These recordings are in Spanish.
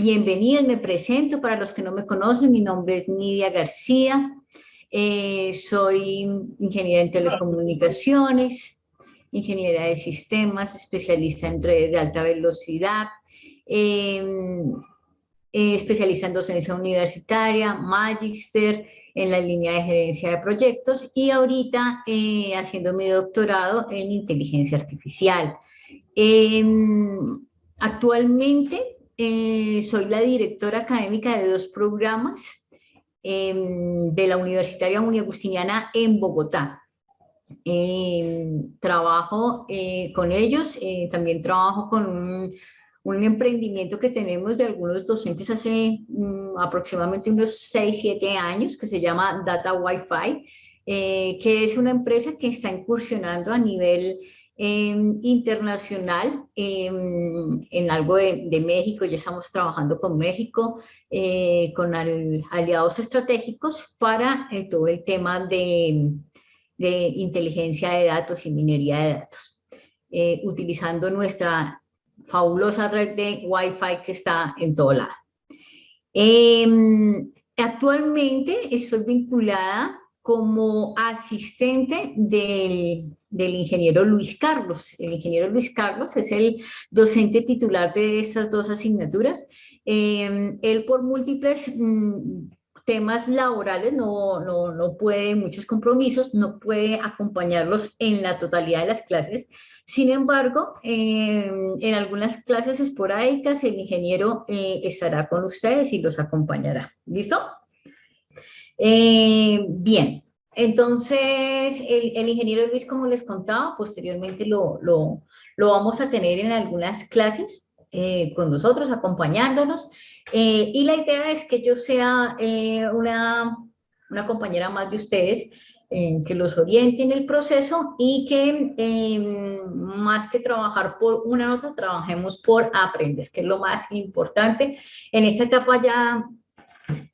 Bienvenidos, me presento para los que no me conocen, mi nombre es Nidia García, soy ingeniera en telecomunicaciones, ingeniera de sistemas, especialista en redes de alta velocidad, eh, especialista en docencia universitaria, magíster en la línea de gerencia de proyectos y ahorita haciendo mi doctorado en inteligencia artificial. Actualmente soy la directora académica de dos programas de la Universitaria Uniagustiniana en Bogotá. Trabajo con ellos, también trabajo con un emprendimiento que tenemos de algunos docentes hace aproximadamente unos 6, 7 años, que se llama Data Wi-Fi, que es una empresa que está incursionando a nivel internacional en algo de México. Ya estamos trabajando con México, con aliados estratégicos para todo el tema de inteligencia de datos y minería de datos, utilizando nuestra fabulosa red de Wi-Fi que está en todo lado. Actualmente estoy vinculada como asistente del ingeniero Luis Carlos. El ingeniero Luis Carlos es el docente titular de estas dos asignaturas. Él por múltiples temas laborales no puede, muchos compromisos, no puede acompañarlos en la totalidad de las clases. Sin embargo, en algunas clases esporádicas el ingeniero estará con ustedes y los acompañará. ¿Listo? Bien, entonces el ingeniero Luis, como les contaba, posteriormente lo vamos a tener en algunas clases con nosotros, acompañándonos. Y la idea es que yo sea una compañera más de ustedes, que los oriente en el proceso y que más que trabajar por una nota, trabajemos por aprender, que es lo más importante. En esta etapa ya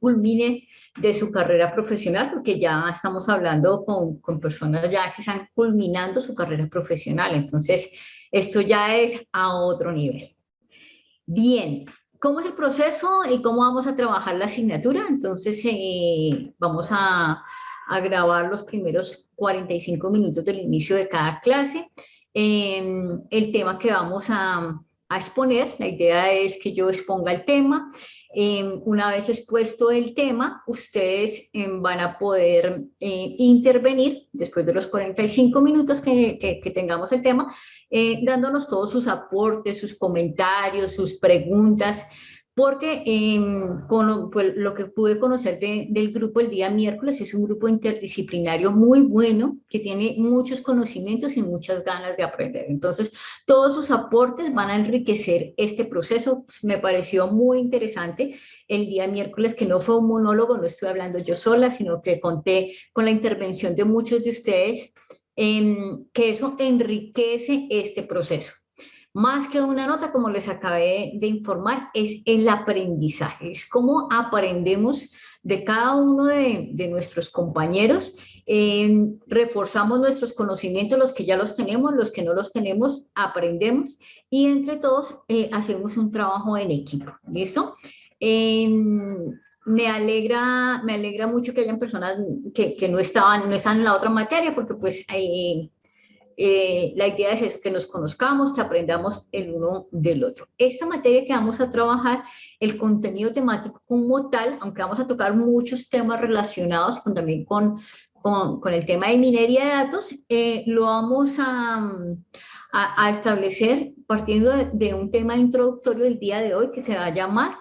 culmine de su carrera profesional, porque ya estamos hablando con personas ya que están culminando su carrera profesional, entonces esto ya es a otro nivel. Bien, ¿cómo es el proceso y cómo vamos a trabajar la asignatura? Entonces vamos a grabar los primeros 45 minutos del inicio de cada clase. El tema que vamos a exponer, la idea es que yo exponga el tema. Una vez expuesto el tema, ustedes van a poder intervenir después de los 45 minutos que tengamos el tema, dándonos todos sus aportes, sus comentarios, sus preguntas, porque pues, lo que pude conocer del grupo el día miércoles es un grupo interdisciplinario muy bueno, que tiene muchos conocimientos y muchas ganas de aprender. Entonces, todos sus aportes van a enriquecer este proceso. Me pareció muy interesante el día miércoles, que no fue un monólogo, no estoy hablando yo sola, sino que conté con la intervención de muchos de ustedes, que eso enriquece este proceso. Más que una nota, como les acabé de informar, es el aprendizaje, es cómo aprendemos de cada uno de nuestros compañeros, reforzamos nuestros conocimientos, los que ya los tenemos, los que no los tenemos, aprendemos y entre todos hacemos un trabajo en equipo, ¿listo? Me alegra mucho que hayan personas que no están en la otra materia, porque pues la idea es eso, que nos conozcamos, que aprendamos el uno del otro. Esta materia que vamos a trabajar, el contenido temático como tal, aunque vamos a tocar muchos temas relacionados también con el tema de minería de datos, lo vamos a establecer partiendo de un tema introductorio del día de hoy que se va a llamar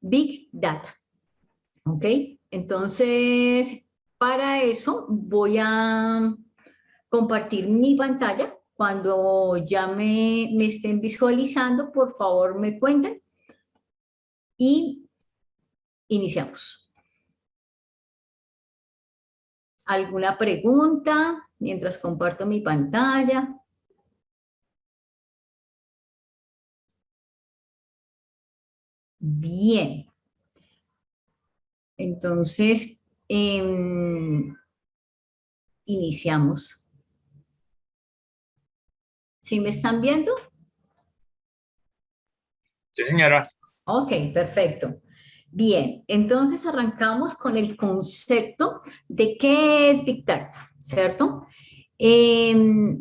Big Data. ¿Ok? Entonces, para eso voy a compartir mi pantalla. Cuando ya me estén visualizando, por favor me cuenten y iniciamos. ¿Alguna pregunta mientras comparto mi pantalla? Bien. Entonces, iniciamos. ¿Sí me están viendo? Sí, señora. Ok, perfecto. Bien, entonces arrancamos con el concepto de qué es Big Data, ¿cierto? El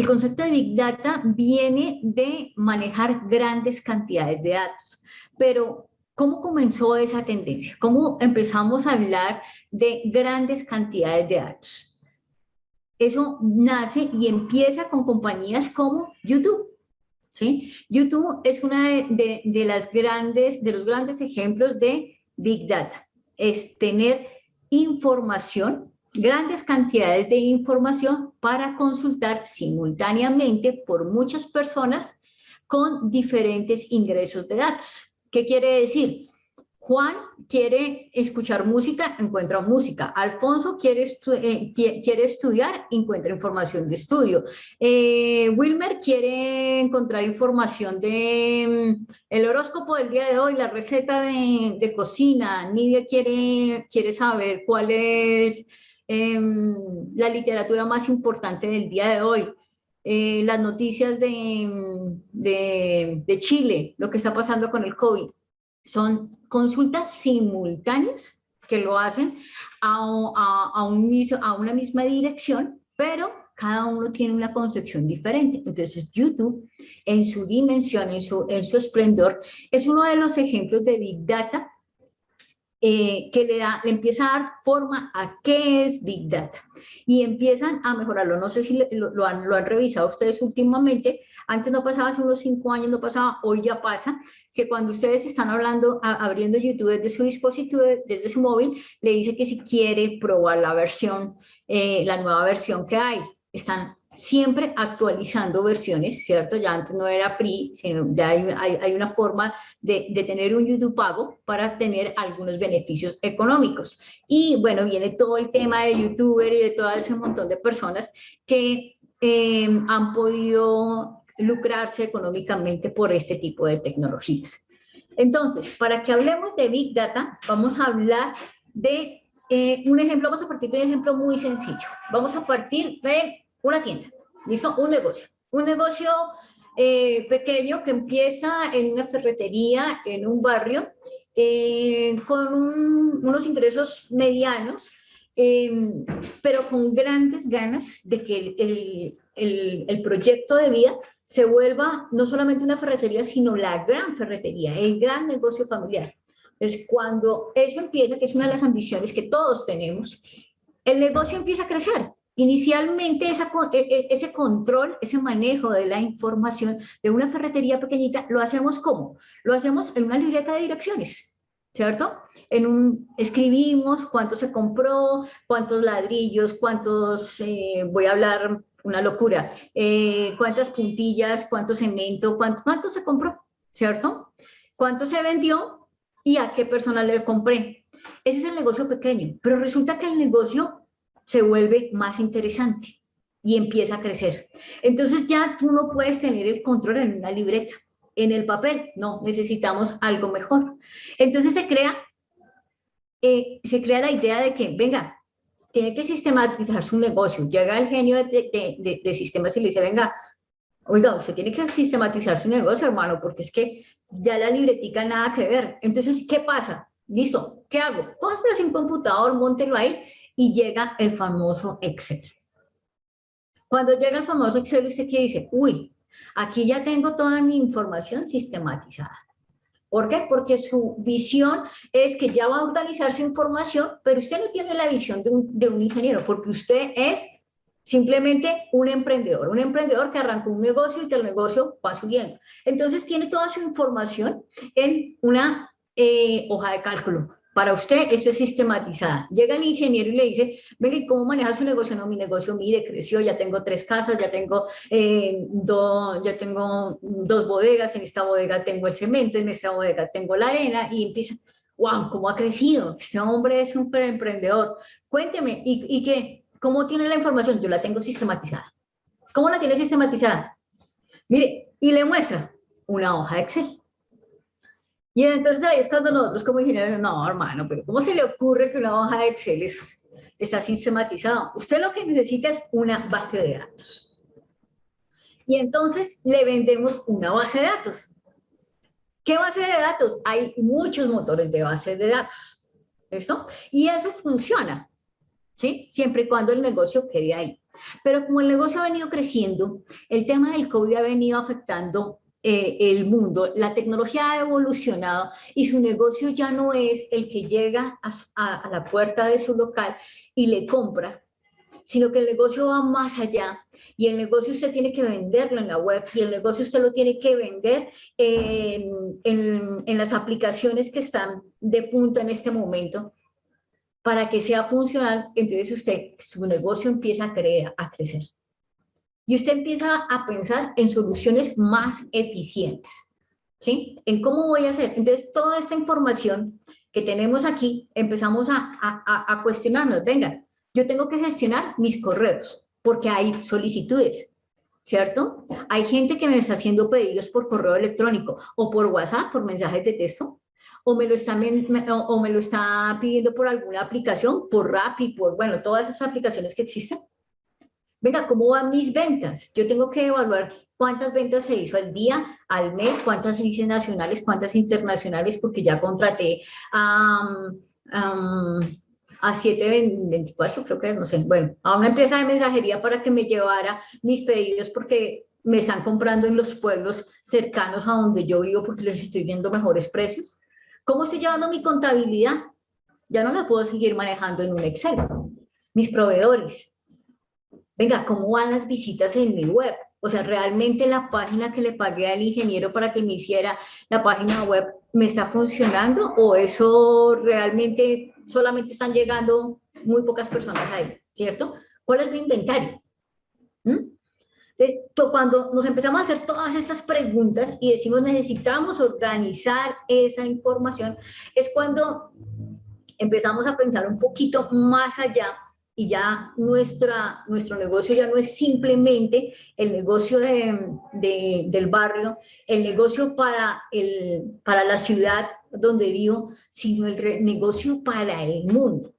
concepto de Big Data viene de manejar grandes cantidades de datos, pero ¿cómo comenzó esa tendencia? ¿Cómo empezamos a hablar de grandes cantidades de datos? Eso nace y empieza con compañías como YouTube. ¿Sí? YouTube es una de las de los grandes ejemplos de Big Data. Es tener información, grandes cantidades de información para consultar simultáneamente por muchas personas con diferentes ingresos de datos. ¿Qué quiere decir? Juan quiere escuchar música, encuentra música. Alfonso quiere estudiar, encuentra información de estudio. Wilmer quiere encontrar información de el horóscopo del día de hoy, la receta de cocina. Nidia quiere saber cuál es la literatura más importante del día de hoy. Las noticias de Chile, lo que está pasando con el COVID. Son consultas simultáneas que lo hacen a una misma dirección, pero cada uno tiene una concepción diferente. Entonces, YouTube, en su dimensión, en su esplendor, es uno de los ejemplos de Big Data que le empieza a dar forma a qué es Big Data y empiezan a mejorarlo. No sé si lo han revisado ustedes últimamente. Antes no pasaba, hace unos 5 años no pasaba, hoy ya pasa, que cuando ustedes están abriendo YouTube desde su dispositivo, desde su móvil, le dice que si quiere probar la nueva versión que hay. Están siempre actualizando versiones, ¿cierto? Ya antes no era free, sino ya hay una forma de tener un YouTube pago para tener algunos beneficios económicos. Y bueno, viene todo el tema de YouTuber y de todo ese montón de personas que han podido lucrarse económicamente por este tipo de tecnologías. Entonces, para que hablemos de Big Data, vamos a hablar de un ejemplo, vamos a partir de un ejemplo muy sencillo. Vamos a partir de una tienda, ¿listo? Un negocio pequeño que empieza en una ferretería en un barrio con unos ingresos medianos, pero con grandes ganas de que el proyecto de vida se vuelva no solamente una ferretería, sino la gran ferretería, el gran negocio familiar. Entonces, cuando eso empieza, que es una de las ambiciones que todos tenemos, el negocio empieza a crecer. Inicialmente ese control, ese manejo de la información de una ferretería pequeñita, ¿lo hacemos cómo? Lo hacemos en una libreta de direcciones, ¿cierto? Escribimos cuánto se compró, cuántos ladrillos, voy a hablar una locura, cuántas puntillas, cuánto cemento, cuánto se compró, ¿cierto? Cuánto se vendió y a qué persona le compré. Ese es el negocio pequeño, pero resulta que el negocio se vuelve más interesante y empieza a crecer. Entonces ya tú no puedes tener el control en una libreta, en el papel, no, necesitamos algo mejor. Entonces se crea la idea de que, venga, tiene que sistematizar su negocio. Llega el genio de sistemas y le dice, venga, oiga, usted tiene que sistematizar su negocio, hermano, porque es que ya la libretica nada que ver. Entonces, ¿qué pasa? Listo, ¿qué hago? Cógelo sin computador, móntelo ahí y llega el famoso Excel. Cuando llega el famoso Excel, ¿usted qué dice? Uy, aquí ya tengo toda mi información sistematizada. ¿Por qué? Porque su visión es que ya va a organizar su información, pero usted no tiene la visión de un ingeniero, porque usted es simplemente un emprendedor que arrancó un negocio y que el negocio va subiendo. Entonces tiene toda su información en una hoja de cálculo. Para usted esto es sistematizada. Llega el ingeniero y le dice, venga, ¿y cómo maneja su negocio? No, mi negocio, mire, creció, ya tengo 3 casas, ya tengo 2 bodegas, en esta bodega tengo el cemento, en esta bodega tengo la arena, y empieza, wow, ¿cómo ha crecido? Este hombre es un emprendedor. Cuénteme, ¿y qué? ¿Cómo tiene la información? Yo la tengo sistematizada. ¿Cómo la tiene sistematizada? Mire, y le muestra una hoja de Excel. Y entonces ahí es cuando nosotros como ingenieros, no, hermano, pero ¿cómo se le ocurre que una hoja de Excel está sistematizada? Usted lo que necesita es una base de datos. Y entonces le vendemos una base de datos. ¿Qué base de datos? Hay muchos motores de base de datos. ¿Listo? Y eso funciona, ¿sí? Siempre y cuando el negocio quede ahí. Pero como el negocio ha venido creciendo, el tema del COVID ha venido afectando el mundo, la tecnología ha evolucionado y su negocio ya no es el que llega a la puerta de su local y le compra, sino que el negocio va más allá y el negocio usted tiene que venderlo en la web y el negocio usted lo tiene que vender en las aplicaciones que están de punta en este momento para que sea funcional. Entonces su negocio empieza a crecer y usted empieza a pensar en soluciones más eficientes, ¿sí? En cómo voy a hacer. Entonces toda esta información que tenemos aquí, empezamos a cuestionarnos, venga, yo tengo que gestionar mis correos, porque hay solicitudes, ¿cierto? Hay gente que me está haciendo pedidos por correo electrónico o por WhatsApp, por mensajes de texto, o me lo está pidiendo por alguna aplicación, por Rappi, por, bueno, todas esas aplicaciones que existen. Venga, ¿cómo van mis ventas? Yo tengo que evaluar cuántas ventas se hizo al día, al mes, cuántas se hizo nacionales, cuántas internacionales, porque ya contraté a, a 724, creo que, no sé, bueno, a una empresa de mensajería para que me llevara mis pedidos porque me están comprando en los pueblos cercanos a donde yo vivo porque les estoy viendo mejores precios. ¿Cómo estoy llevando mi contabilidad? Ya no la puedo seguir manejando en un Excel. Mis proveedores. Venga, ¿cómo van las visitas en mi web? O sea, ¿realmente la página que le pagué al ingeniero para que me hiciera la página web me está funcionando? ¿O eso realmente solamente están llegando muy pocas personas ahí? ¿Cierto? ¿Cuál es mi inventario? ¿Mm? Entonces, cuando nos empezamos a hacer todas estas preguntas y decimos necesitamos organizar esa información, es cuando empezamos a pensar un poquito más allá y ya nuestro negocio ya no es simplemente el negocio del barrio, el negocio para la ciudad donde vivo, sino el negocio para el mundo.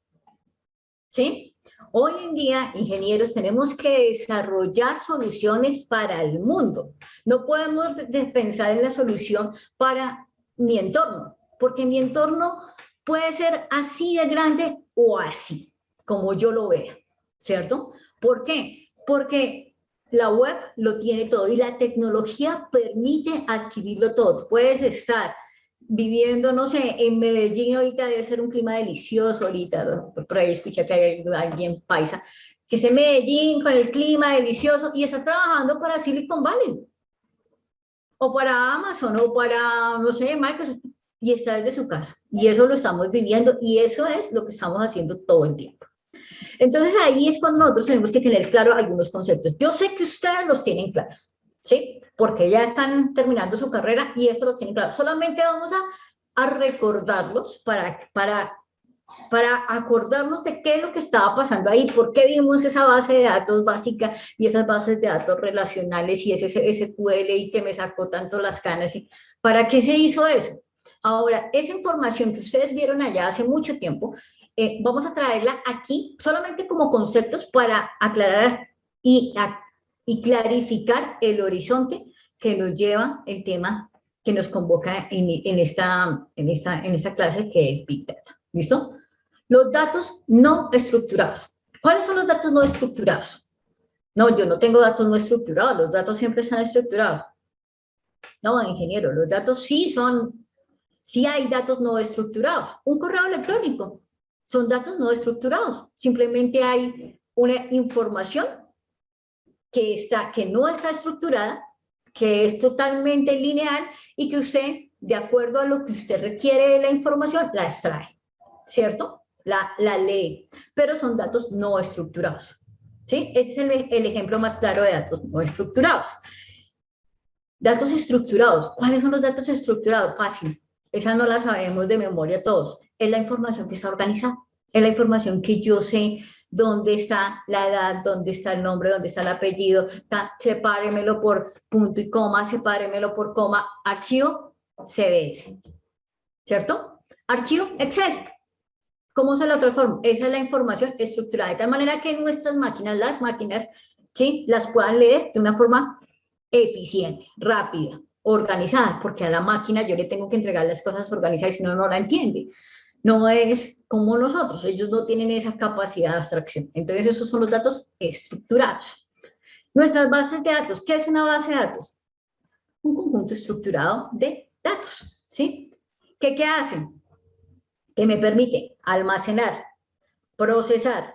¿Sí? Hoy en día, ingenieros, tenemos que desarrollar soluciones para el mundo. No podemos pensar en la solución para mi entorno, porque mi entorno puede ser así de grande o así, como yo lo vea, ¿cierto? ¿Por qué? Porque la web lo tiene todo y la tecnología permite adquirirlo todo. Puedes estar viviendo, no sé, en Medellín ahorita debe ser un clima delicioso ahorita, ¿no? Por ahí escuché que hay alguien paisa, que esté en Medellín con el clima delicioso y está trabajando para Silicon Valley, o para Amazon, o para, no sé, Microsoft, y está desde su casa. Y eso lo estamos viviendo y eso es lo que estamos haciendo todo el tiempo. Entonces ahí es cuando nosotros tenemos que tener claro algunos conceptos. Yo sé que ustedes los tienen claros, ¿sí? Porque ya están terminando su carrera y esto lo tienen claro. Solamente vamos a recordarlos para acordarnos de qué es lo que estaba pasando ahí, por qué vimos esa base de datos básica y esas bases de datos relacionales y ese SQL y que me sacó tanto las canas. ¿Para qué se hizo eso? Ahora, esa información que ustedes vieron allá hace mucho tiempo, vamos a traerla aquí solamente como conceptos para aclarar y, y clarificar el horizonte que nos lleva el tema que nos convoca en esta clase que es Big Data. ¿Listo? Los datos no estructurados. ¿Cuáles son los datos no estructurados? No, yo no tengo datos no estructurados, los datos siempre están estructurados. No, ingeniero, los datos sí hay datos no estructurados. Un correo electrónico son datos no estructurados. Simplemente hay una información que no está estructurada, que es totalmente lineal y que usted, de acuerdo a lo que usted requiere de la información, la extrae, ¿cierto? La lee, pero son datos no estructurados. ¿Sí? Ese es el ejemplo más claro de datos no estructurados. Datos estructurados. ¿Cuáles son los datos estructurados? Fácil. Esa no la sabemos de memoria todos. Es la información que está organizada. Es la información que yo sé dónde está la edad, dónde está el nombre, dónde está el apellido. Sepáremelo por punto y coma, sepáremelo por coma. Archivo CSV. ¿Cierto? Archivo Excel. ¿Cómo se la transformo? Esa es la información estructurada, de tal manera que nuestras máquinas, las máquinas, ¿sí? Las puedan leer de una forma eficiente, rápida. organizada, porque a la máquina yo le tengo que entregar las cosas organizadas, si no, no la entiende. No es como nosotros, ellos no tienen esa capacidad de abstracción. Entonces, esos son los datos estructurados. Nuestras bases de datos, ¿qué es una base de datos? Un conjunto estructurado de datos, ¿sí? ¿Qué hacen? Que me permite almacenar, procesar,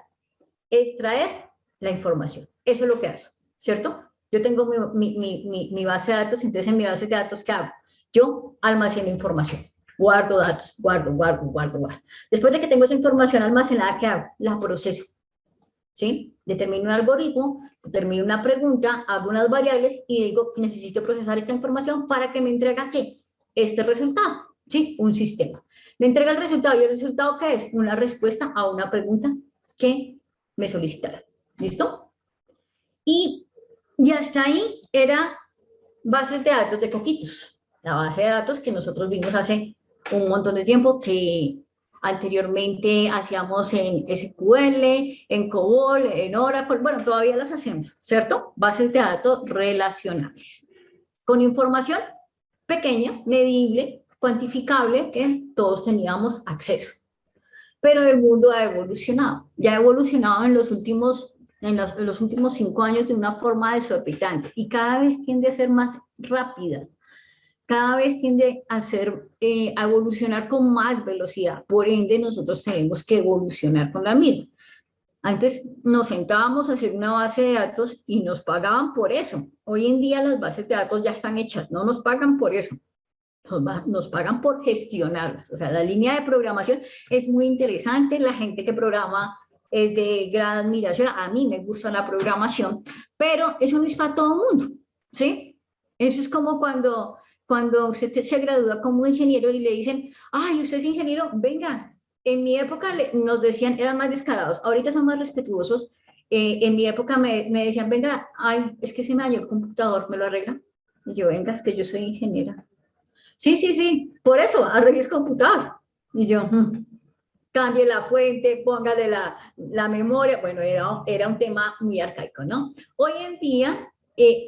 extraer la información. Eso es lo que hace, ¿cierto? Yo tengo mi base de datos, entonces en mi base de datos, ¿qué hago? Yo almaceno información, guardo datos, guardo. Después de que tengo esa información almacenada, ¿qué hago? La proceso, ¿sí? Determino un algoritmo, determino una pregunta, hago unas variables y digo, necesito procesar esta información para que me entregue, ¿qué? Este resultado, ¿sí? Un sistema. Me entrega el resultado, ¿y el resultado qué es? Una respuesta a una pregunta que me solicitaron. ¿Listo? Y hasta ahí era bases de datos de coquitos. La base de datos que nosotros vimos hace un montón de tiempo, que anteriormente hacíamos en SQL, en COBOL, en Oracle, bueno, todavía las hacemos, ¿cierto? Bases de datos relacionales, con información pequeña, medible, cuantificable, que todos teníamos acceso. Pero el mundo ha evolucionado, ya ha evolucionado en los últimos 5 años de una forma desorbitante y cada vez tiende a ser más rápida, cada vez tiende a evolucionar con más velocidad, por ende nosotros tenemos que evolucionar con la misma. Antes nos sentábamos a hacer una base de datos y nos pagaban por eso. Hoy en día las bases de datos ya están hechas, no nos pagan por eso. Nos pagan por gestionarlas. O sea, la línea de programación es muy interesante. La gente que programa es de gran admiración. A mí me gusta la programación, pero eso no es para todo el mundo, ¿sí? Eso es como cuando usted se gradúa como ingeniero y le dicen, ay, usted es ingeniero, venga. En mi época nos decían, eran más descarados, ahorita son más respetuosos. En mi época me decían, venga, ay, es que se me dañó el computador, ¿me lo arregla? Y yo, venga, es que yo soy ingeniera. Sí, por eso, arregles computador. Y yo, cambie la fuente, póngale la memoria. Bueno, era un tema muy arcaico, ¿no? Hoy en día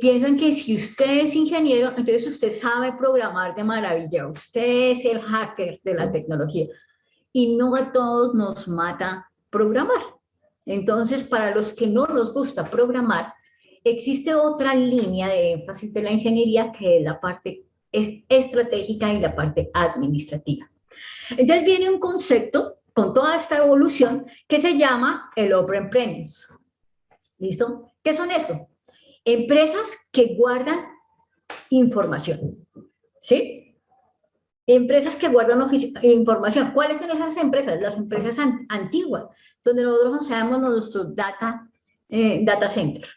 piensan que si usted es ingeniero, entonces usted sabe programar de maravilla, usted es el hacker de la tecnología. Y no a todos nos mata programar. Entonces, para los que no nos gusta programar, existe otra línea de énfasis de la ingeniería que es la parte estratégica y la parte administrativa. Entonces viene un concepto con toda esta evolución que se llama el Open Premise. ¿Listo? ¿Qué son eso? Empresas que guardan información. ¿Sí? Empresas que guardan información. ¿Cuáles son esas empresas? Las empresas antiguas, donde nosotros hacíamos nuestro data center.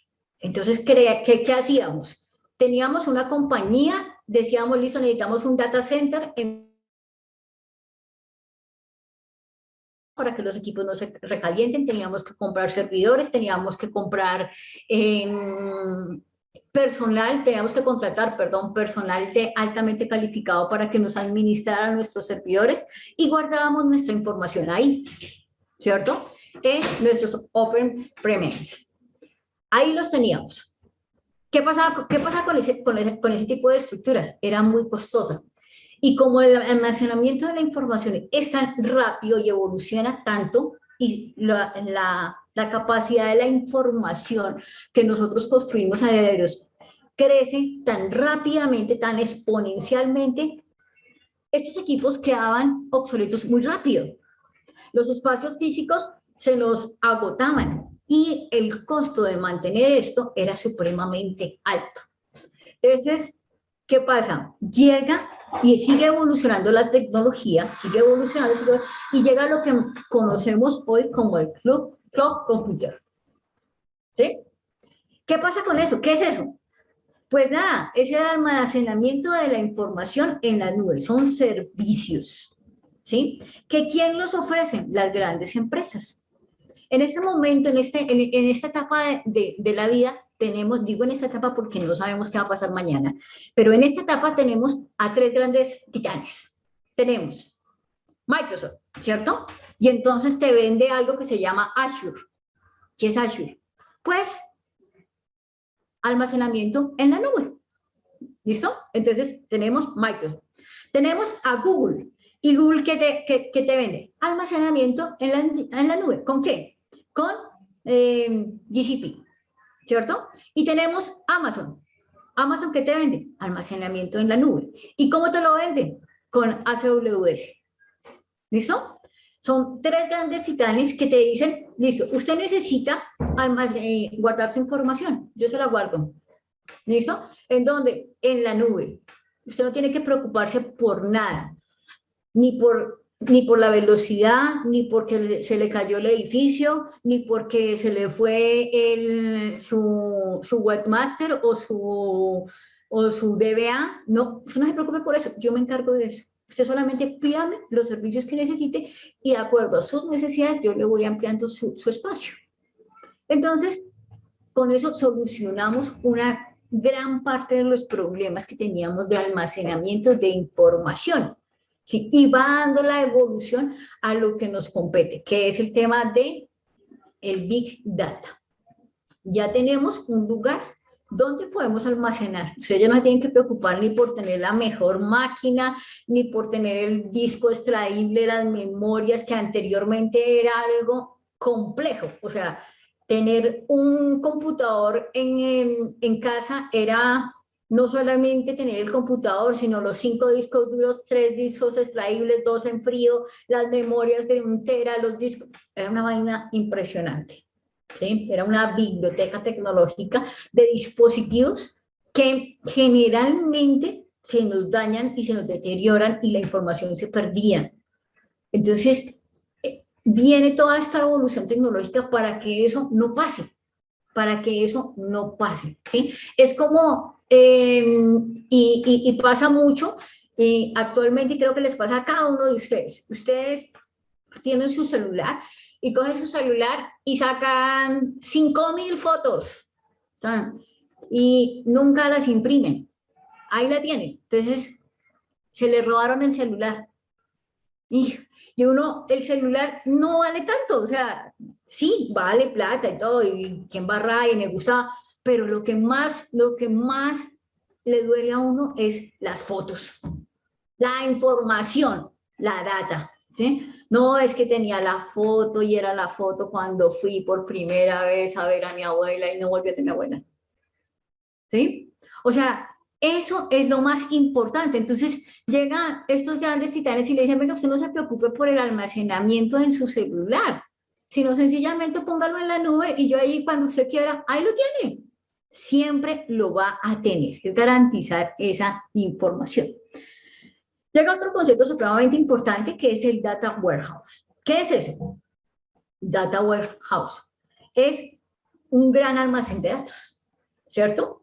Entonces, ¿qué hacíamos? Teníamos una compañía, decíamos, listo, necesitamos un data center para que los equipos no se recalienten, teníamos que comprar servidores, teníamos que comprar personal, teníamos que contratar, perdón, personal altamente calificado para que nos administraran nuestros servidores y guardábamos nuestra información ahí, ¿cierto? En nuestros Open Premise. Ahí los teníamos. ¿Qué pasa con ese tipo de estructuras? Era muy costosa. Y como el almacenamiento de la información es tan rápido y evoluciona tanto, y la capacidad de la información que nosotros construimos a diarios crece tan rápidamente, tan exponencialmente, estos equipos quedaban obsoletos muy rápido. Los espacios físicos se nos agotaban y el costo de mantener esto era supremamente alto. Entonces, ¿qué pasa? Llega y sigue evolucionando la tecnología, sigue evolucionando y llega a lo que conocemos hoy como el cloud computer. ¿Sí? ¿Qué pasa con eso? ¿Qué es eso? Pues nada, es el almacenamiento de la información en la nube, son servicios. ¿Sí? ¿Que quién los ofrecen? Las grandes empresas. En este momento, en esta etapa de la vida, tenemos, digo en esta etapa porque no sabemos qué va a pasar mañana, pero en esta etapa tenemos a 3 grandes titanes. Tenemos Microsoft, ¿cierto? Y entonces te vende algo que se llama Azure. ¿Qué es Azure? Pues almacenamiento en la nube. ¿Listo? Entonces tenemos Microsoft. Tenemos a Google. ¿Y Google qué te vende? Almacenamiento en la nube. ¿Con qué? Con GCP, ¿cierto? Y tenemos Amazon. ¿Amazon qué te vende? Almacenamiento en la nube. ¿Y cómo te lo vende? Con AWS. ¿Listo? Son tres grandes titanes que te dicen, listo, usted necesita guardar su información. Yo se la guardo. ¿Listo? ¿En dónde? En la nube. Usted no tiene que preocuparse por nada, ni por la velocidad, ni porque se le cayó el edificio, ni porque se le fue su webmaster o su DBA. No, usted no se preocupe por eso, yo me encargo de eso. Usted solamente pídame los servicios que necesite y de acuerdo a sus necesidades yo le voy ampliando su espacio. Entonces, con eso solucionamos una gran parte de los problemas que teníamos de almacenamiento de información. ¿Sí? Y va dando la evolución a lo que nos compete, que es el tema de el Big Data. Ya tenemos un lugar donde podemos almacenar. Ustedes ya no se tienen que preocupar ni por tener la mejor máquina, ni por tener el disco extraíble, las memorias, que anteriormente era algo complejo. O sea, tener un computador en casa era no solamente tener el computador, sino los 5 discos duros, 3 discos extraíbles, 2 en frío, las memorias de 1 tera, los discos. Era una vaina impresionante. ¿Sí? Era una biblioteca tecnológica de dispositivos que generalmente se nos dañan y se nos deterioran y la información se perdía. Entonces, viene toda esta evolución tecnológica para que eso no pase, ¿sí? Es como, y pasa mucho, y actualmente creo que les pasa a cada uno de ustedes. Ustedes tienen su celular y cogen su celular y sacan 5.000 fotos, ¿saben? Y nunca las imprimen. Ahí la tienen. Entonces, se le robaron el celular. Y uno, el celular no vale tanto, o sea, sí, vale plata y todo, y quien barra y me gusta, pero lo que más le duele a uno es las fotos, la información, la data, ¿sí? No es que tenía la foto y era la foto cuando fui por primera vez a ver a mi abuela y no volví a ver a mi abuela, ¿sí? O sea, eso es lo más importante. Entonces llegan estos grandes titanes y le dicen, venga, usted no se preocupe por el almacenamiento en su celular, sino sencillamente póngalo en la nube y yo ahí cuando usted quiera, ahí lo tiene. Siempre lo va a tener, es garantizar esa información. Llega otro concepto supremamente importante que es el data warehouse. ¿Qué es eso? Data warehouse es un gran almacén de datos, ¿cierto?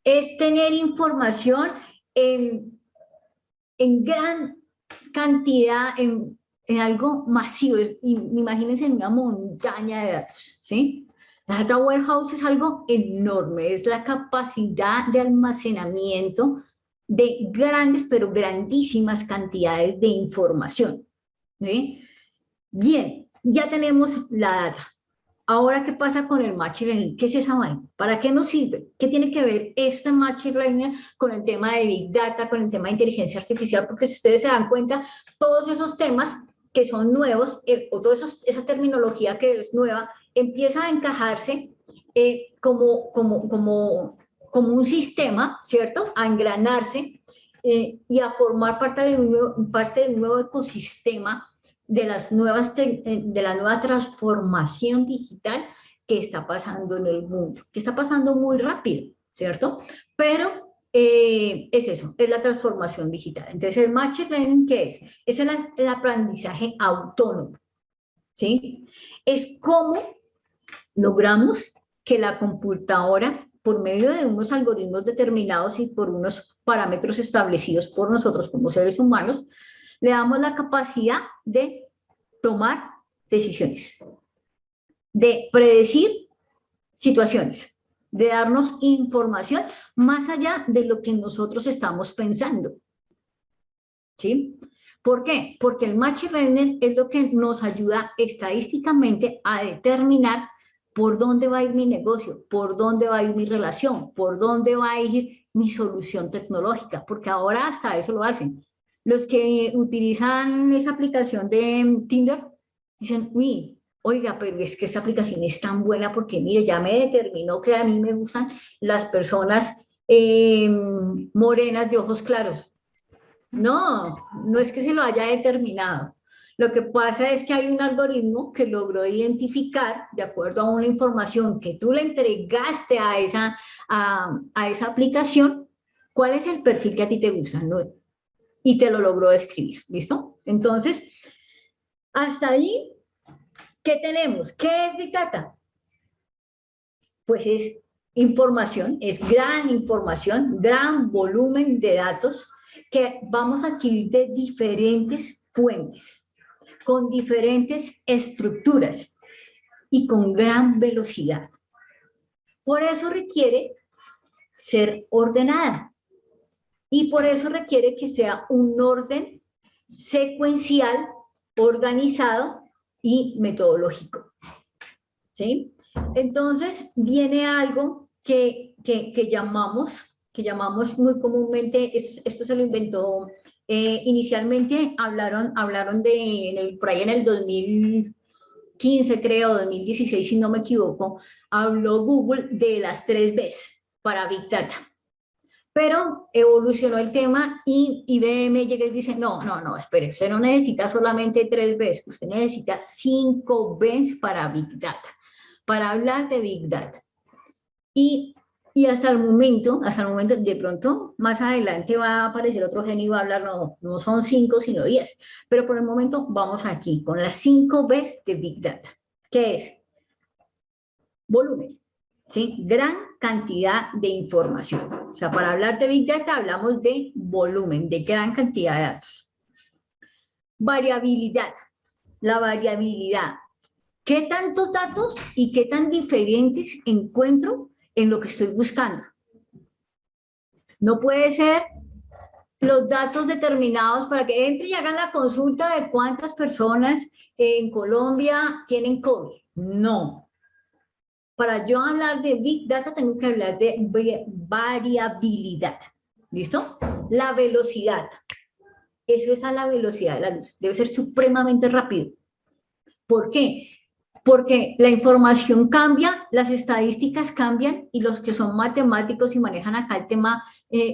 Es tener información en gran cantidad, en algo masivo. Imagínense en una montaña de datos, ¿sí? La data warehouse es algo enorme, es la capacidad de almacenamiento de grandes, pero grandísimas cantidades de información, ¿sí? Bien, ya tenemos la data. Ahora, ¿qué pasa con el Machine Learning? ¿Qué es esa vaina? ¿Para qué nos sirve? ¿Qué tiene que ver este Machine Learning con el tema de Big Data, con el tema de inteligencia artificial? Porque si ustedes se dan cuenta, todos esos temas que son nuevos, o toda esa terminología que es nueva, empieza a encajarse como un sistema, ¿cierto? A engranarse y a formar parte de un nuevo ecosistema de la nueva transformación digital que está pasando en el mundo, que está pasando muy rápido, ¿cierto? Pero es eso, es la transformación digital. Entonces, el Machine Learning, ¿qué es? Es el aprendizaje autónomo, ¿sí? Es cómo logramos que la computadora, por medio de unos algoritmos determinados y por unos parámetros establecidos por nosotros como seres humanos, le damos la capacidad de tomar decisiones, de predecir situaciones, de darnos información más allá de lo que nosotros estamos pensando. ¿Sí? ¿Por qué? Porque el Machine Learning es lo que nos ayuda estadísticamente a determinar por dónde va a ir mi negocio, por dónde va a ir mi relación, por dónde va a ir mi solución tecnológica, porque ahora hasta eso lo hacen. Los que utilizan esa aplicación de Tinder dicen, uy, oiga, pero es que esta aplicación es tan buena porque, mire, ya me determinó que a mí me gustan las personas morenas de ojos claros. No, no es que se lo haya determinado. Lo que pasa es que hay un algoritmo que logró identificar, de acuerdo a una información que tú le entregaste a esa aplicación, cuál es el perfil que a ti te gusta, ¿no? Y te lo logró describir, ¿listo? Entonces, hasta ahí, ¿qué tenemos? ¿Qué es Big Data? Pues es información, es gran información, gran volumen de datos que vamos a adquirir de diferentes fuentes, con diferentes estructuras y con gran velocidad. Por eso requiere ser ordenada y por eso requiere que sea un orden secuencial, organizado y metodológico. ¿Sí? Entonces viene algo que llamamos muy comúnmente, esto se lo inventó, inicialmente hablaron por ahí en el 2015 creo, 2016 si no me equivoco, habló Google de las 3 Bs para Big Data. Pero evolucionó el tema y IBM llega y dice, no, espere, usted no necesita solamente 3 Bs, usted necesita 5 Bs para Big Data, para hablar de Big Data. Y hasta el momento, de pronto, más adelante va a aparecer otro genio y va a hablar, no son 5, sino 10. Pero por el momento vamos aquí, con las 5 Bs de Big Data. ¿Qué es? Volumen, ¿sí? Gran cantidad de información. O sea, para hablar de Big Data hablamos de volumen, de gran cantidad de datos. Variabilidad. La variabilidad. ¿Qué tantos datos y qué tan diferentes encuentro en lo que estoy buscando? No puede ser los datos determinados para que entre y hagan la consulta de cuántas personas en Colombia tienen COVID. No. Para yo hablar de Big Data tengo que hablar de variabilidad. ¿Listo? La velocidad. Eso es a la velocidad de la luz. Debe ser supremamente rápido. ¿Por qué? Porque la información cambia, las estadísticas cambian y los que son matemáticos y manejan acá el tema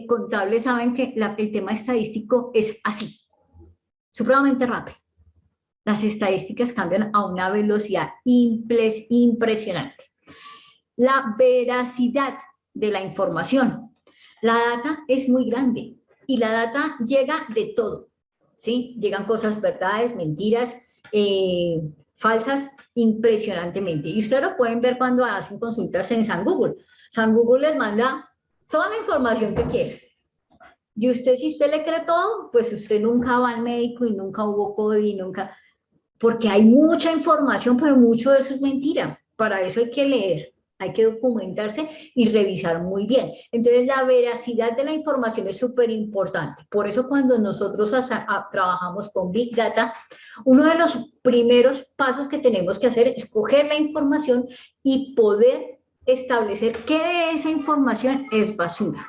contable saben que el tema estadístico es así, supremamente rápido. Las estadísticas cambian a una velocidad impresionante. La veracidad de la información. La data es muy grande y la data llega de todo, ¿sí? Llegan cosas, verdades, mentiras, falsas, impresionantemente. Y ustedes lo pueden ver cuando hacen consultas en San Google. San Google les manda toda la información que quiere. Y usted, si usted le cree todo, pues usted nunca va al médico y nunca hubo COVID y nunca... Porque hay mucha información, pero mucho de eso es mentira. Para eso hay que leer, hay que documentarse y revisar muy bien. Entonces, la veracidad de la información es súper importante. Por eso, cuando nosotros trabajamos con Big Data, uno de los primeros pasos que tenemos que hacer es coger la información y poder establecer qué de esa información es basura.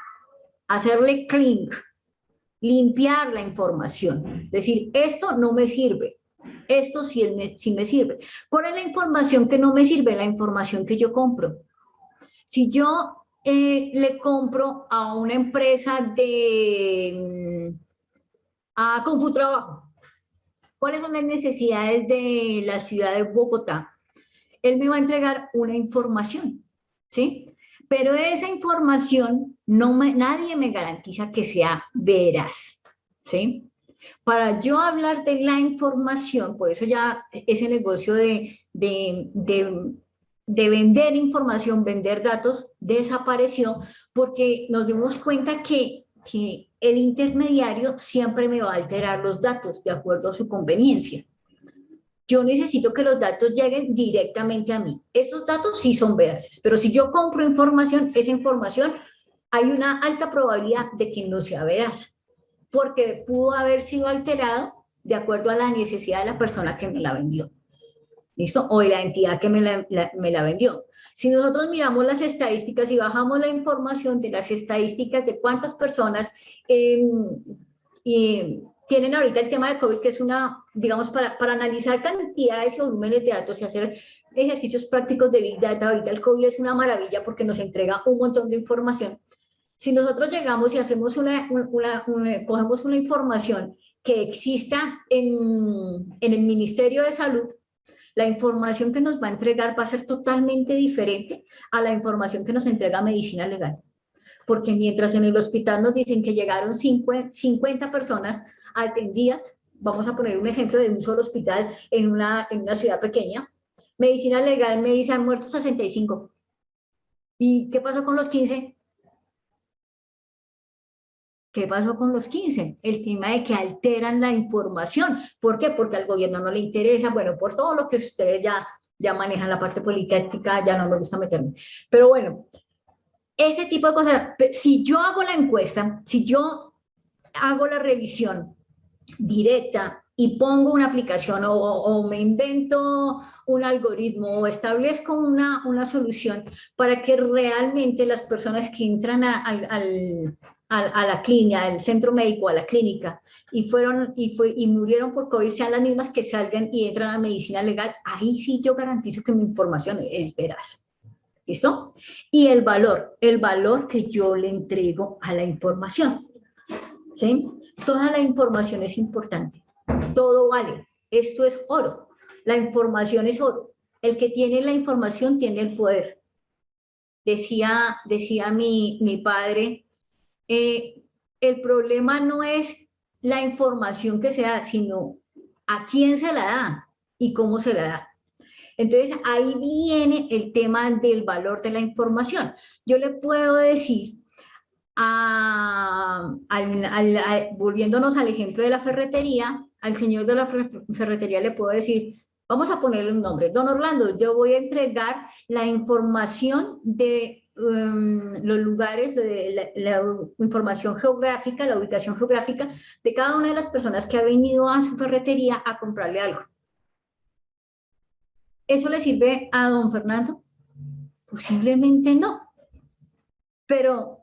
Hacerle clean, limpiar la información. Decir, esto no me sirve. Esto sí me sirve. ¿Cuál es la información que no me sirve? La información que yo compro. Si yo le compro a una empresa a Computrabajo, ¿cuáles son las necesidades de la ciudad de Bogotá? Él me va a entregar una información, ¿sí? Pero esa información nadie me garantiza que sea veraz, ¿sí? Para yo hablar de la información, por eso ya ese negocio de vender información, vender datos, desapareció, porque nos dimos cuenta que el intermediario siempre me va a alterar los datos de acuerdo a su conveniencia. Yo necesito que los datos lleguen directamente a mí. Esos datos sí son veraces, pero si yo compro información, esa información hay una alta probabilidad de que no sea veraz, porque pudo haber sido alterado de acuerdo a la necesidad de la persona que me la vendió. ¿listo? O de la entidad que me la vendió. Si nosotros miramos las estadísticas y bajamos la información de las estadísticas de cuántas personas tienen ahorita el tema de COVID, que es una, digamos, para analizar cantidades y volúmenes de datos y hacer ejercicios prácticos de Big Data, ahorita el COVID es una maravilla porque nos entrega un montón de información. Si nosotros llegamos y hacemos cogemos una información que exista en el Ministerio de Salud, la información que nos va a entregar va a ser totalmente diferente a la información que nos entrega Medicina Legal. Porque mientras en el hospital nos dicen que llegaron 50 personas atendidas, vamos a poner un ejemplo de un solo hospital en una ciudad pequeña, Medicina Legal me dice han muerto 65. ¿Y qué pasó con los 15? ¿Qué pasó con los 15? El tema de que alteran la información. ¿Por qué? Porque al gobierno no le interesa, bueno, por todo lo que ustedes ya manejan la parte política, ya no me gusta meterme. Pero bueno, ese tipo de cosas, si yo hago la encuesta, si yo hago la revisión directa y pongo una aplicación o me invento un algoritmo o establezco una solución para que realmente las personas que entran a la clínica, al centro médico, a la clínica, y murieron por COVID, sean las mismas que salgan y entran a medicina legal, ahí sí yo garantizo que mi información es veraz. ¿Listo? Y el valor que yo le entrego a la información. ¿Sí? Toda la información es importante. Todo vale. Esto es oro. La información es oro. El que tiene la información tiene el poder. Decía mi padre, el problema no es la información que se da, sino a quién se la da y cómo se la da. Entonces, ahí viene el tema del valor de la información. Yo le puedo decir, volviéndonos al ejemplo de la ferretería, al señor de la ferretería le puedo decir, vamos a ponerle un nombre, don Orlando, yo voy a entregar la información de los lugares, la información geográfica, la ubicación geográfica de cada una de las personas que ha venido a su ferretería a comprarle algo. ¿Eso le sirve a don Fernando? Posiblemente no. Pero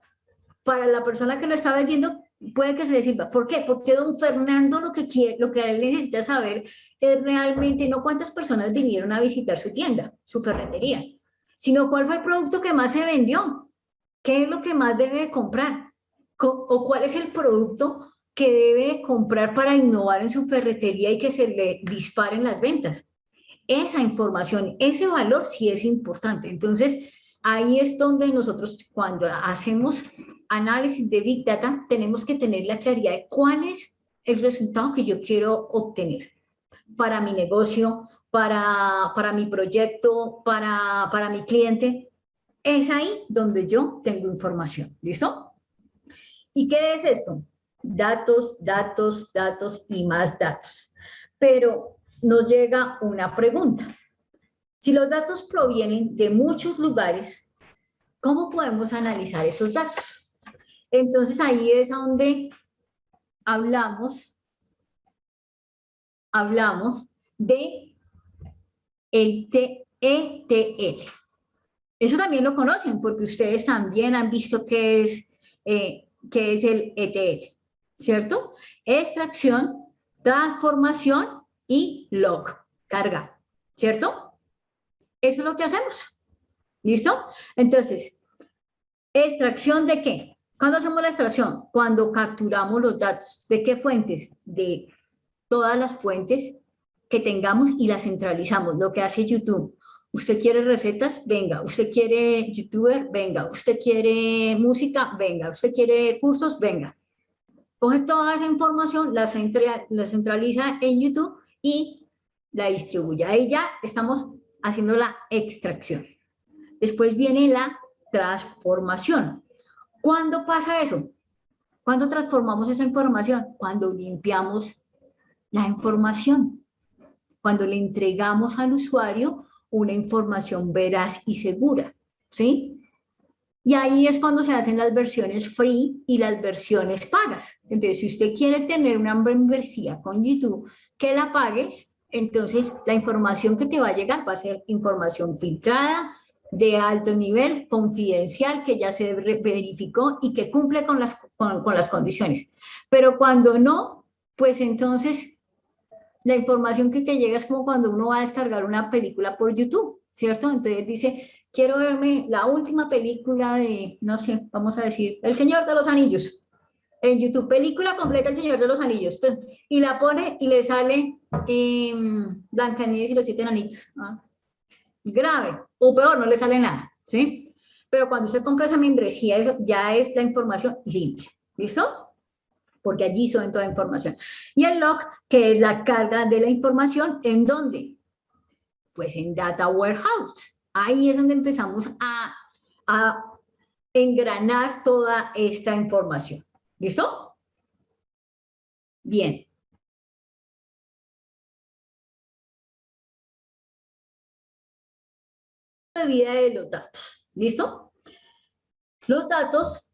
para la persona que lo está vendiendo, puede que se le sirva. ¿Por qué? Porque don Fernando lo que quiere, lo que a él necesita saber es realmente no cuántas personas vinieron a visitar su tienda, su ferretería, sino cuál fue el producto que más se vendió, qué es lo que más debe comprar, o cuál es el producto que debe comprar para innovar en su ferretería y que se le disparen las ventas. Esa información, ese valor sí es importante. Entonces, ahí es donde nosotros cuando hacemos análisis de Big Data tenemos que tener la claridad de cuál es el resultado que yo quiero obtener para mi negocio, para mi proyecto, para mi cliente. Es ahí donde yo tengo información. ¿Listo? ¿Y qué es esto? Datos, datos, datos y más datos. Pero nos llega una pregunta. Si los datos provienen de muchos lugares, ¿cómo podemos analizar esos datos? Entonces ahí es donde hablamos de el ETL. Eso también lo conocen porque ustedes también han visto qué es el ETL, ¿cierto? Extracción, transformación y log, carga, ¿cierto? Eso es lo que hacemos. ¿Listo? Entonces, ¿extracción de qué? ¿Cuándo hacemos la extracción? Cuando capturamos los datos. ¿De qué fuentes? De todas las fuentes que tengamos y las centralizamos. Lo que hace YouTube. ¿Usted quiere recetas? Venga. ¿Usted quiere youtuber? Venga. ¿Usted quiere música? Venga. ¿Usted quiere cursos? Venga. Coge toda esa información, la centraliza en YouTube y la distribuye. Ahí ya estamos haciendo la extracción. Después viene la transformación. ¿Cuándo pasa eso? ¿Cuándo transformamos esa información? Cuando limpiamos la información, cuando le entregamos al usuario una información veraz y segura, ¿sí? Y ahí es cuando se hacen las versiones free y las versiones pagas. Entonces, si usted quiere tener una membresía con YouTube, que la pagues Entonces, la información que te va a llegar va a ser información filtrada, de alto nivel, confidencial, que ya se verificó y que cumple con las condiciones. Pero cuando no, pues entonces la información que te llega es como cuando uno va a descargar una película por YouTube, ¿cierto? Entonces dice, quiero verme la última película de, no sé, vamos a decir, El Señor de los Anillos. En YouTube, película completa El Señor de los Anillos. Y la pone y le sale Blancanieves y los siete enanitos. ¿Ah? Grave. O peor, no le sale nada, ¿sí? Pero cuando usted compra esa membresía, eso ya es la información limpia. ¿Listo? Porque allí suben toda la información. Y el log, que es la carga de la información, ¿en dónde? Pues en Data Warehouse. Ahí es donde empezamos a engranar toda esta información. ¿Listo? Bien. La vida de los datos. ¿Listo? Los datos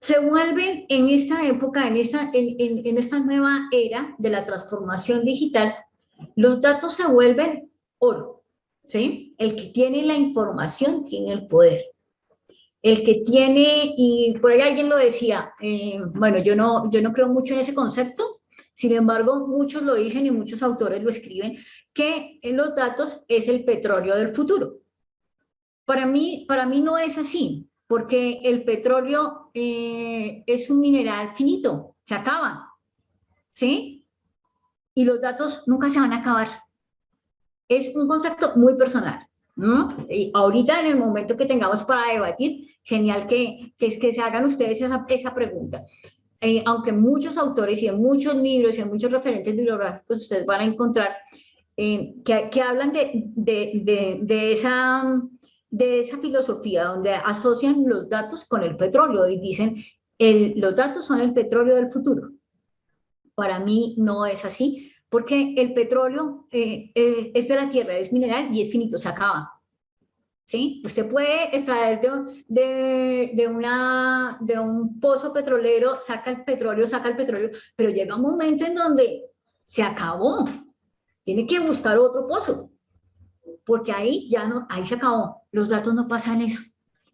se vuelven en esta época, en esta nueva era de la transformación digital, los datos se vuelven oro, ¿sí? El que tiene la información tiene el poder. El que tiene, y por ahí alguien lo decía, bueno, yo no creo mucho en ese concepto, sin embargo, muchos lo dicen y muchos autores lo escriben, que en los datos es el petróleo del futuro. Para mí no es así, porque el petróleo es un mineral finito, se acaba, ¿sí? Y los datos nunca se van a acabar. Es un concepto muy personal, ¿no? Y ahorita en el momento que tengamos para debatir, genial que se hagan ustedes esa pregunta. Aunque muchos autores y en muchos libros y en muchos referentes bibliográficos ustedes van a encontrar que hablan de esa filosofía donde asocian los datos con el petróleo y dicen los datos son el petróleo del futuro. Para mí no es así, porque el petróleo es de la tierra, es mineral y es finito, se acaba. ¿Sí? Usted puede extraer de un pozo petrolero, saca el petróleo, pero llega un momento en donde se acabó. Tiene que buscar otro pozo, porque ahí ya no, ahí se acabó. Los datos no pasan eso.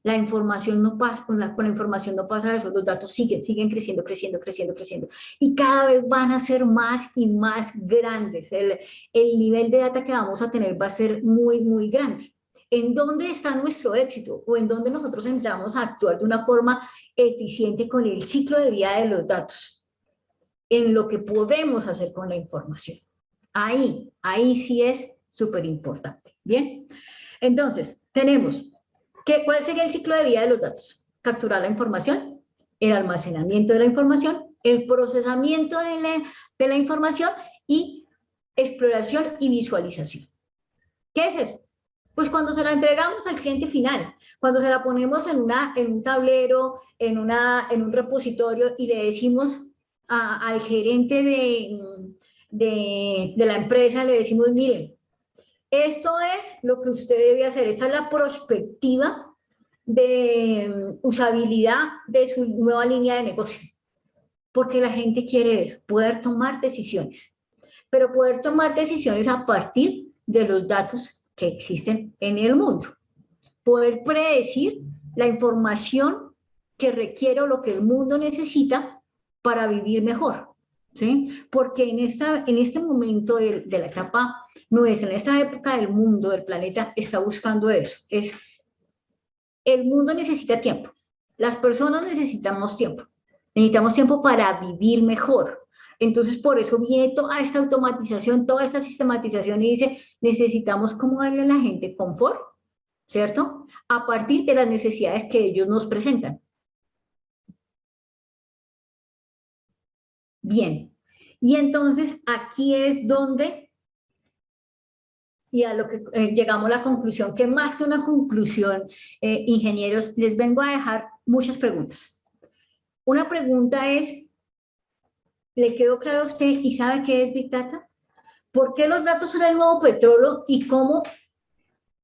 La información no pasa, con la información no pasa eso. Los datos siguen creciendo, creciendo, creciendo, creciendo. Y cada vez van a ser más y más grandes. El nivel de data que vamos a tener va a ser muy, muy grande. ¿En dónde está nuestro éxito? O en dónde nosotros entramos a actuar de una forma eficiente con el ciclo de vida de los datos. En lo que podemos hacer con la información. Ahí sí es súper importante. Bien, entonces tenemos, ¿cuál sería el ciclo de vida de los datos? Capturar la información, el almacenamiento de la información, el procesamiento de la información y exploración y visualización. ¿Qué es eso? Pues cuando se la entregamos al cliente final, cuando se la ponemos en un tablero, en un repositorio y le decimos al gerente de la empresa, le decimos, miren, esto es lo que usted debe hacer, esta es la prospectiva de usabilidad de su nueva línea de negocio, porque la gente quiere eso, poder tomar decisiones, pero poder tomar decisiones a partir de los datos que existen en el mundo, poder predecir la información que requiere o lo que el mundo necesita para vivir mejor. ¿Sí? Porque en este momento de la etapa nuestra, en esta época del mundo, del planeta, está buscando eso. El mundo necesita tiempo. Las personas necesitamos tiempo. Necesitamos tiempo para vivir mejor. Entonces, por eso viene toda esta automatización, toda esta sistematización y dice, necesitamos cómo darle a la gente confort, ¿cierto? A partir de las necesidades que ellos nos presentan. Bien. Y entonces aquí es donde, y a lo que llegamos a la conclusión, que más que una conclusión, ingenieros, les vengo a dejar muchas preguntas. Una pregunta es, ¿le quedó claro a usted y sabe qué es Big Data? ¿Por qué los datos son el nuevo petróleo y cómo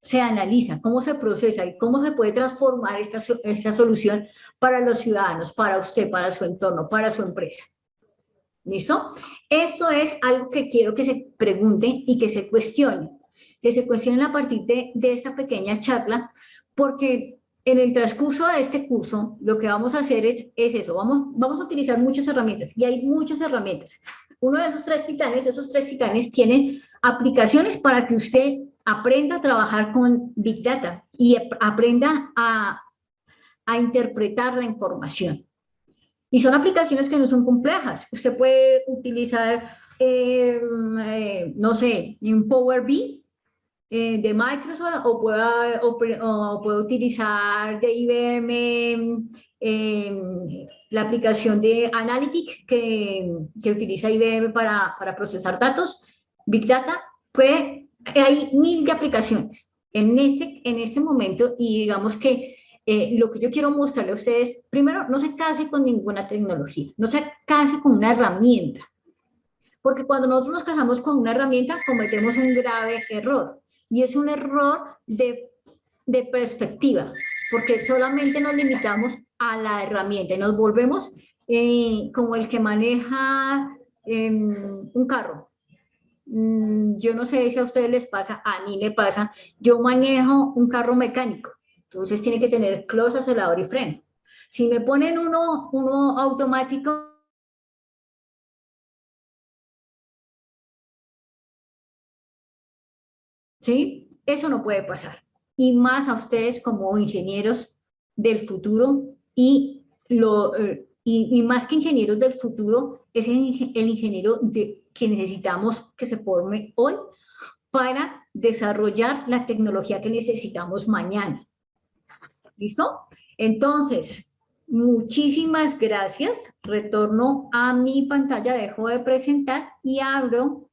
se analiza, cómo se procesa y cómo se puede transformar esta solución para los ciudadanos, para usted, para su entorno, para su empresa? ¿Listo? Eso es algo que quiero que se pregunten y que se cuestionen. Que se cuestionen a partir de esta pequeña charla, porque en el transcurso de este curso lo que vamos a hacer es eso, vamos a utilizar muchas herramientas y hay muchas herramientas. Uno de esos tres titanes tienen aplicaciones para que usted aprenda a trabajar con Big Data y aprenda a interpretar la información. Y son aplicaciones que no son complejas. Usted puede utilizar, no sé, un Power BI de Microsoft o puede utilizar de IBM la aplicación de Analytics que utiliza IBM para procesar datos, Big Data. Hay mil de aplicaciones en este momento y digamos que lo que yo quiero mostrarle a ustedes, primero, no se case con ninguna tecnología, no se case con una herramienta, porque cuando nosotros nos casamos con una herramienta cometemos un grave error, y es un error de perspectiva, porque solamente nos limitamos a la herramienta y nos volvemos como el que maneja un carro. Yo no sé si a ustedes les pasa, a mí me pasa, yo manejo un carro mecánico, entonces tiene que tener close, acelerador y freno. Si me ponen uno automático, ¿sí? Eso no puede pasar. Y más a ustedes como ingenieros del futuro y más que ingenieros del futuro, es el ingeniero que necesitamos que se forme hoy para desarrollar la tecnología que necesitamos mañana. ¿Listo? Entonces, muchísimas gracias. Retorno a mi pantalla, dejo de presentar y abro